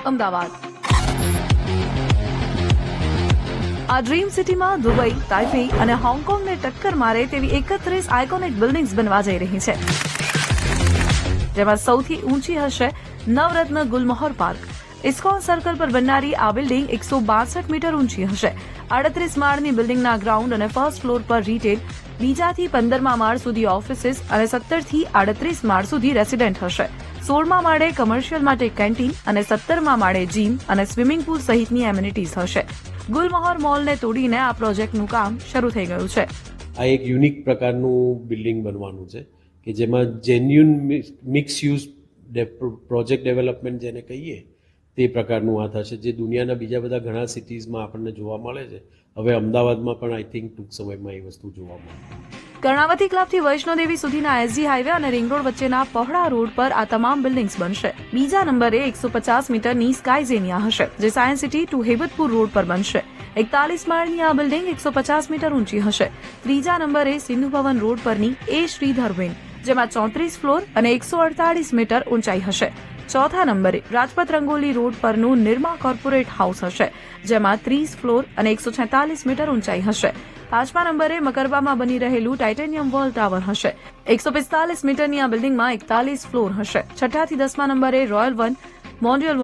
અમદાવાદ. આ ડ્રીમ સિટીમાં Dubai, Taipei અને હોંગકોંગને ટક્કર મારે તેવી 31 આઇકોનિક બિલ્ડિંગ્સ બનવા જઈ રહી છે, જેમાં સૌથી ઊંચી હશે નવરત્ન ગુલમોહર પાર્ક. ઇસ્કોન સર્કલ પર બનનારી આ બિલ્ડિંગ 162 મીટર ઊંચી હશે. 38 માળની બિલ્ડિંગના ગ્રાઉન્ડ અને ફર્સ્ટ ફ્લોર પર રિટેલ, બીજાથી 15મા માળ સુધી ઓફિસીસ અને 17 થી 38 માળ સુધી રેસિડેન્ટ હશે. 16મા માળે કમર્શિયલ માટે કેન્ટીન અને 17મા માળે જીમ અને સ્વિમિંગ પુલ સહિતની એમિનિટીઝ હશે. ગુલમોહર મોલને તોડીને આ પ્રોજેક્ટનું કામ શરૂ થઈ ગયું છે. આ એક યુનિક પ્રકારનું બિલ્ડિંગ બનવાનું છે કે જેમાં genuine mix use project development જેને કહીએ તે પ્રકારનું આ થશે, જે દુનિયાના બીજા બધા ઘણા સિટીઝમાં આપણને જોવા મળે છે. હવે અમદાવાદમાં પણ આઈ થિંક ટૂંક સમયમાં એ વસ્તુ જોવા મળે. કર્ણાવતી ક્લબથી વૈષ્ણોદેવી સુધીના એસજી હાઈવે અને રિંગ રોડ વચ્ચેના પહોળા રોડ પર આ તમામ બિલ્ડિંગ્સ બનશે. બીજા નંબરે 150 મીટરની સ્કાયઝેનિયા હશે, જે science city two Hebatpur road પર બનશે. 41 માળની આ બિલ્ડિંગ 150 મીટર ઊંચી હશે. ત્રીજા નંબરે સિંધુ ભવન રોડ પરની એ શ્રીધર વિંગ, જેમાં 34 ફ્લોર અને 148 મીટર ઊંચાઈ હશે. ચોથા નંબરે રાજપથ રંગોલી રોડ પરનું નિર્મા કોર્પોરેટ હાઉસ હશે, જેમાં 30 ફ્લોર અને 146 મીટર ઊંચાઈ હશે. 5મા નંબરે મકરબામાં બની રહેલું ટાઇટેનિયમ વર્લ્ડ ટાવર હશે. 145 મીટરની આ બિલ્ડિંગમાં 41 ફ્લોર હશે. 6થા થી 10મા નંબરે રોયલ વન મોન્ડિયલ